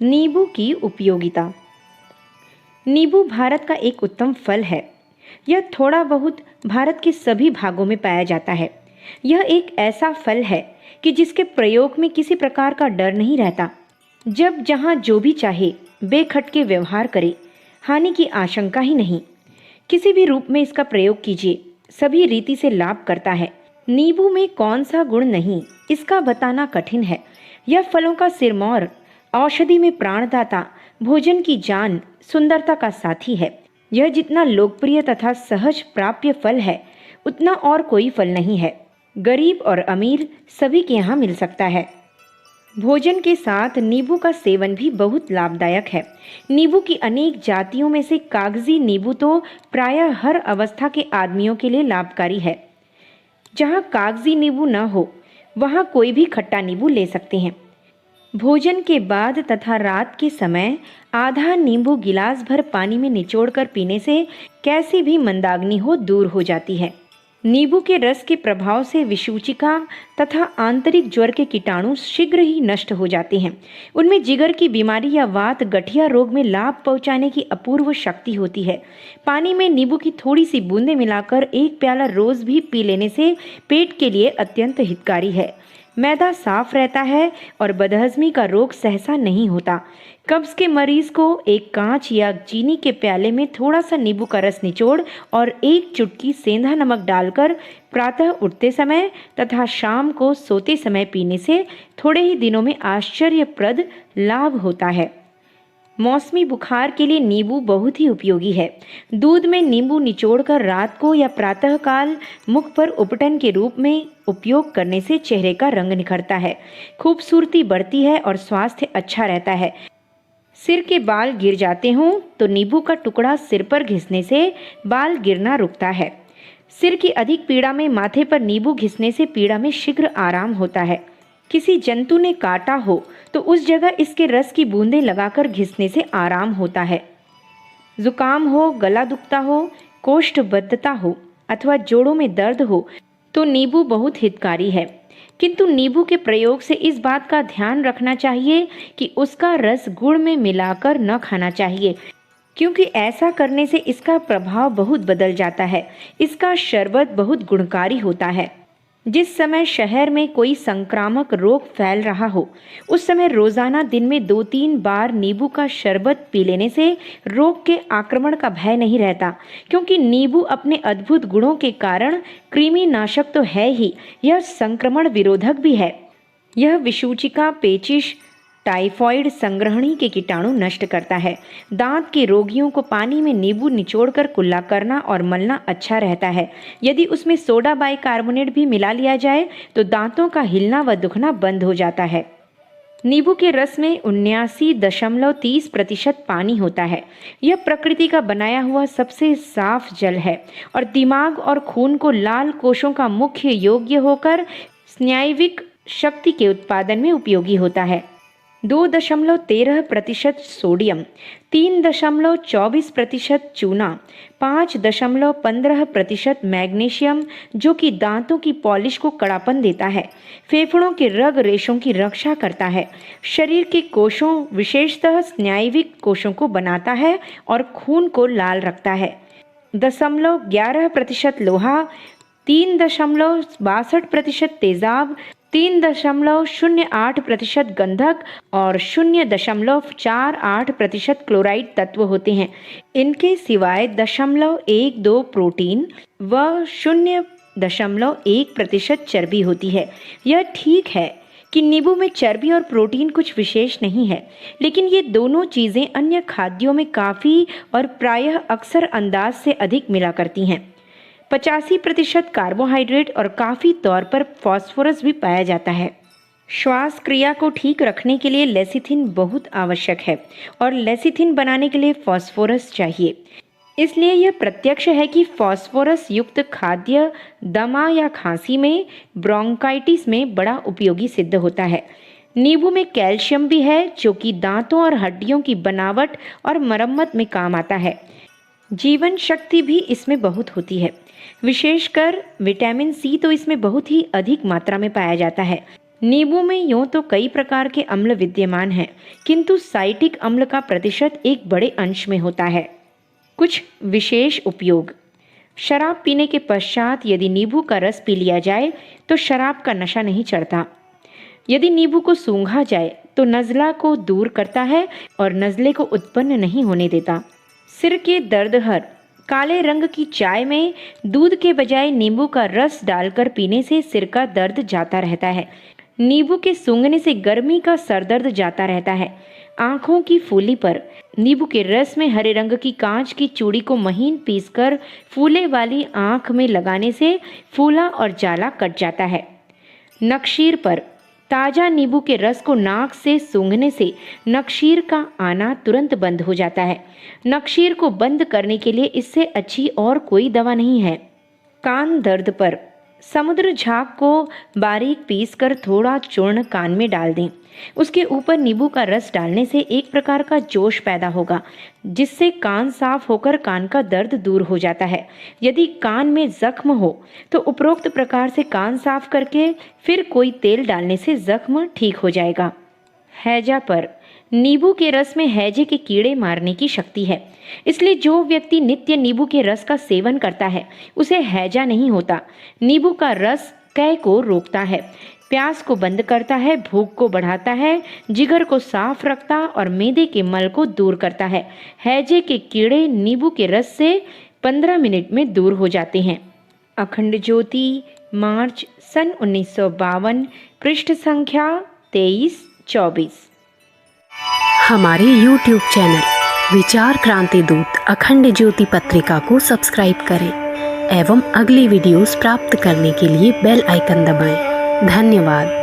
नींबू की उपयोगिता। नींबू भारत का एक उत्तम फल है। यह थोड़ा बहुत भारत के सभी भागों में पाया जाता है। यह एक ऐसा फल है कि जिसके प्रयोग में किसी प्रकार का डर नहीं रहता। जब जहाँ जो भी चाहे बेखटके व्यवहार करे, हानि की आशंका ही नहीं। किसी भी रूप में इसका प्रयोग कीजिए, सभी रीति से लाभ करता है। नींबू में कौन सा गुण नहीं, इसका बताना कठिन है। यह फलों का सिरमौर, औषधि में प्राणदाता, भोजन की जान, सुंदरता का साथी है। यह जितना लोकप्रिय तथा सहज प्राप्य फल है, उतना और कोई फल नहीं है। गरीब और अमीर सभी के यहाँ मिल सकता है। भोजन के साथ नींबू का सेवन भी बहुत लाभदायक है। नींबू की अनेक जातियों में से कागजी नींबू तो प्रायः हर अवस्था के आदमियों के लिए लाभकारी है। जहाँ कागजी नींबू न हो, वहाँ कोई भी खट्टा नींबू ले सकते हैं। भोजन के बाद तथा रात के समय आधा नींबू गिलास भर पानी में निचोड़कर पीने से कैसी भी मंदाग्नि हो दूर हो जाती है। नींबू के रस के प्रभाव से विसूचिका तथा आंतरिक ज्वर के कीटाणु शीघ्र ही नष्ट हो जाते हैं। उनमें जिगर की बीमारी या वात गठिया रोग में लाभ पहुंचाने की अपूर्व शक्ति होती है। पानी में नींबू की थोड़ी सी बूंदें मिलाकर एक प्याला रोज भी पी लेने से पेट के लिए अत्यंत हितकारी है। मैदा साफ रहता है और बदहजमी का रोग सहसा नहीं होता। कब्ज के मरीज को एक कांच या चीनी के प्याले में थोड़ा सा नींबू का रस निचोड़ और एक चुटकी सेंधा नमक डालकर प्रातः उठते समय तथा शाम को सोते समय पीने से थोड़े ही दिनों में आश्चर्यप्रद लाभ होता है। मौसमी बुखार के लिए नींबू बहुत ही उपयोगी है। दूध में नींबू निचोड़कर रात को या प्रातःकाल मुख पर उपटन के रूप में उपयोग करने से चेहरे का रंग निखरता है, खूबसूरती बढ़ती है और स्वास्थ्य अच्छा रहता है। सिर के बाल गिर जाते हों तो नींबू का टुकड़ा सिर पर घिसने से बाल गिरना रुकता है। सिर की अधिक पीड़ा में माथे पर नींबू घिसने से पीड़ा में शीघ्र आराम होता है। किसी जंतु ने काटा हो तो उस जगह इसके रस की बूंदें लगाकर घिसने से आराम होता है। जुकाम हो, गला दुखता हो, कोष्ठबद्धता हो अथवा जोड़ों में दर्द हो तो नींबू बहुत हितकारी है। किंतु नींबू के प्रयोग से इस बात का ध्यान रखना चाहिए कि उसका रस गुड़ में मिलाकर न खाना चाहिए, क्योंकि ऐसा करने से इसका प्रभाव बहुत बदल जाता है। इसका शरबत बहुत गुणकारी होता है। जिस समय शहर में कोई संक्रामक रोग फैल रहा हो, उस समय रोजाना दिन में 2-3 बार नींबू का शरबत पी लेने से रोग के आक्रमण का भय नहीं रहता, क्योंकि नींबू अपने अद्भुत गुणों के कारण कृमि नाशक तो है ही, यह संक्रमण विरोधक भी है। यह विसूचिका, पेचिश, टाइफॉइड संग्रहणी के कीटाणु नष्ट करता है। दांत के रोगियों को पानी में नींबू निचोड़कर कुल्ला करना और मलना अच्छा रहता है। यदि उसमें सोडा बाइकार्बोनेट भी मिला लिया जाए तो दांतों का हिलना व दुखना बंद हो जाता है। नींबू के रस में 79.30% पानी होता है। यह प्रकृति का बनाया हुआ सबसे साफ जल है और दिमाग और खून को लाल कोशों का मुख्य योग्य होकर स्नायुविक शक्ति के उत्पादन में उपयोगी होता है। 2.13% सोडियम, 3.24% चूना, 5.15% मैग्नीशियम जो कि दांतों की पॉलिश को कड़ापन देता है, फेफड़ों के रग रेशों की रक्षा करता है, शरीर के कोशों विशेषतः स्नायुविक कोशों को बनाता है और खून को लाल रखता है। 0.11% लोहा, 3.62% तेजाब, 3.08% गंधक और 0.48% क्लोराइड तत्व होते हैं। इनके सिवाय 0.12 प्रोटीन व 0.1% चर्बी होती है। यह ठीक है कि नींबू में चर्बी और प्रोटीन कुछ विशेष नहीं है, लेकिन ये दोनों चीज़ें अन्य खाद्यों में काफ़ी और प्रायः अक्सर अंदाज से अधिक मिला करती हैं। 85% कार्बोहाइड्रेट और काफ़ी तौर पर फास्फोरस भी पाया जाता है। श्वास क्रिया को ठीक रखने के लिए लेसिथिन बहुत आवश्यक है और लेसिथिन बनाने के लिए फास्फोरस चाहिए। इसलिए यह प्रत्यक्ष है कि फास्फोरस युक्त खाद्य दमा या खांसी में, ब्रोंकाइटिस में बड़ा उपयोगी सिद्ध होता है। नींबू में कैल्शियम भी है जो कि दांतों और हड्डियों की बनावट और मरम्मत में काम आता है। जीवन शक्ति भी इसमें बहुत होती है। विशेषकर विटामिन सी तो इसमें बहुत ही अधिक मात्रा में पाया जाता है। नींबू में यूँ तो कई प्रकार के अम्ल विद्यमान हैं, किंतु साइट्रिक अम्ल का प्रतिशत एक बड़े अंश में होता है। कुछ विशेष उपयोग। शराब पीने के पश्चात यदि नींबू का रस पी लिया जाए तो शराब का नशा नहीं चढ़ता। यदि नींबू को सूंघा जाए तो नज़ला को दूर करता है और नज़ले को उत्पन्न नहीं होने देता। सिर के दर्द हर। काले रंग की चाय में दूध के बजाय नींबू का रस डालकर पीने से सिर का दर्द जाता रहता है। नींबू के सूंघने से गर्मी का सरदर्द जाता रहता है। आँखों की फूली पर। नींबू के रस में हरे रंग की कांच की चूड़ी को महीन पीसकर फूले वाली आँख में लगाने से फूला और जाला कट जाता है। नक्शीर पर। ताज़ा नींबू के रस को नाक से सूंघने से नक्शीर का आना तुरंत बंद हो जाता है। नक्शीर को बंद करने के लिए इससे अच्छी और कोई दवा नहीं है। कान दर्द पर। समुद्र झाग को बारीक पीसकर थोड़ा चूर्ण कान में डाल दें। उसके ऊपर नींबू का रस डालने से एक प्रकार का जोश पैदा होगा, जिससे कान साफ होकर कान का दर्द दूर हो जाता है। यदि कान में जख्म हो तो उपरोक्त प्रकार से कान साफ करके फिर कोई तेल डालने से जख्म ठीक हो जाएगा। हैजा पर। नींबू के रस में हैजे के कीड़े मारने की शक्ति है, इसलिए जो व्यक्ति नित्य नींबू के रस का सेवन करता है उसे हैजा नहीं होता। नींबू का रस कै को रोकता है, प्यास को बंद करता है, भूख को बढ़ाता है, जिगर को साफ रखता और मैदे के मल को दूर करता है। हैजे के कीड़े नींबू के रस से 15 मिनट में दूर हो जाते हैं। अखंड ज्योति, मार्च सन 1952, पृष्ठ संख्या 23-24। हमारे YouTube चैनल विचार क्रांति दूत अखंड ज्योति पत्रिका को सब्सक्राइब करें एवं अगली वीडियोस प्राप्त करने के लिए बेल आइकन दबाएं। धन्यवाद।